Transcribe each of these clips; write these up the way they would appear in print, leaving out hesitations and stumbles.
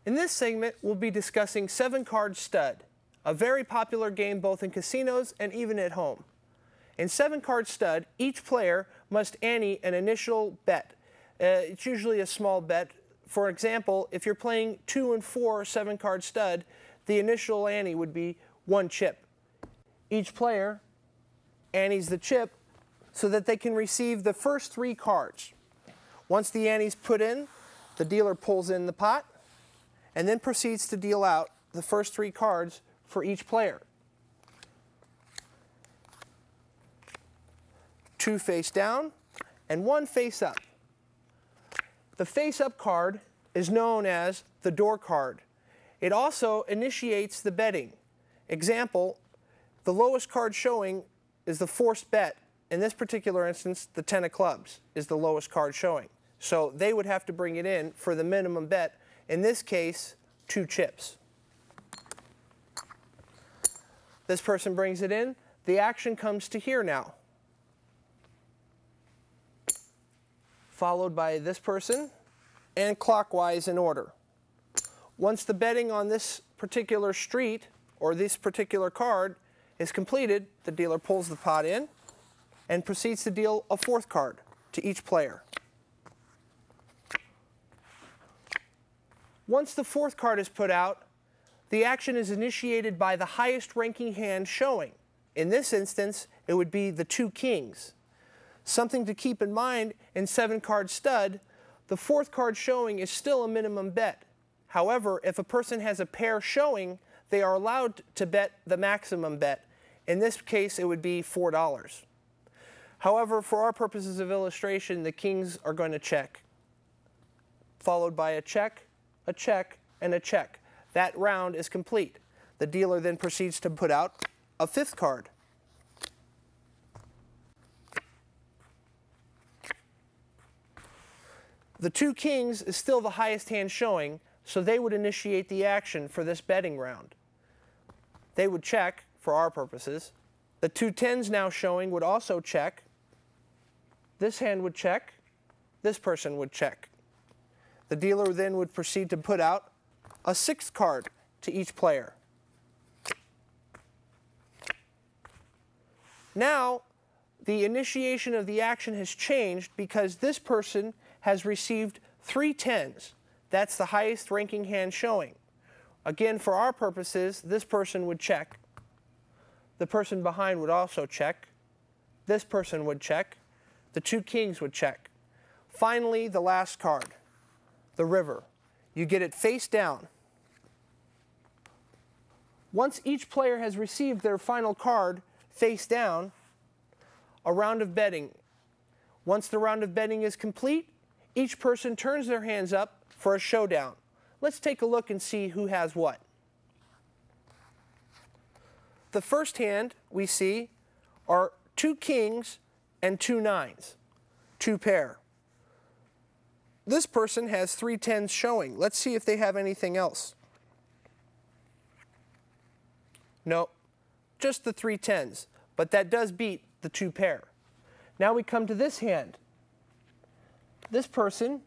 In this segment, we'll be discussing 7-card stud, a very popular game both in casinos and even at home. In 7-card stud, each player must ante an initial bet. It's usually a small bet. For example, if you're playing 2 and 4 7-card stud, the initial ante would be 1 chip. Each player antes the chip so that they can receive the first 3 cards. Once the ante's put in, the dealer pulls in the pot and then proceeds to deal out the first 3 cards for each player. 2 face down and 1 face up. The face up card is known as the door card. It also initiates the betting. Example, the lowest card showing is the forced bet. In this particular instance, the 10 of clubs is the lowest card showing. So they would have to bring it in for the minimum bet, in this case, 2 chips. This person brings it in. The action comes to here now, followed by this person, and clockwise in order. Once the betting on this particular street or this particular card is completed, the dealer pulls the pot in and proceeds to deal a 4th card to each player. Once the 4th card is put out, the action is initiated by the highest ranking hand showing. In this instance, it would be the 2 kings. Something to keep in mind in 7-card stud, the 4th card showing is still a minimum bet. However, if a person has a pair showing, they are allowed to bet the maximum bet. In this case, it would be $4. However, for our purposes of illustration, the kings are going to check, followed by a check, and a check. That round is complete. The dealer then proceeds to put out a 5th card. The 2 kings is still the highest hand showing, so they would initiate the action for this betting round. They would check, for our purposes. The 2 tens now showing would also check. This hand would check. This person would check. The dealer then would proceed to put out a 6th card to each player. Now, the initiation of the action has changed because this person has received 3 tens. That's the highest ranking hand showing. Again, for our purposes, this person would check. The person behind would also check. This person would check. The 2 kings would check. Finally, the last card, the river. You get it face down. Once each player has received their final card face down, a round of betting. Once the round of betting is complete, each person turns their hands up for a showdown. Let's take a look and see who has what. The first hand we see are 2 kings and 2 nines, 2 pair. This person has 3 tens showing. Let's see if they have anything else. No, just the 3 tens, but that does beat the 2 pair. Now we come to this hand. This person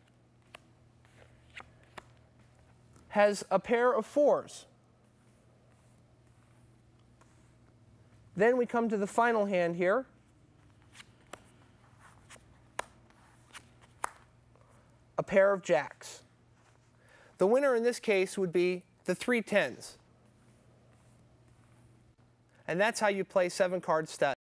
has a pair of 4s. Then we come to the final hand here. A pair of jacks. The winner in this case would be the 3 tens. And that's how you play 7-card stud.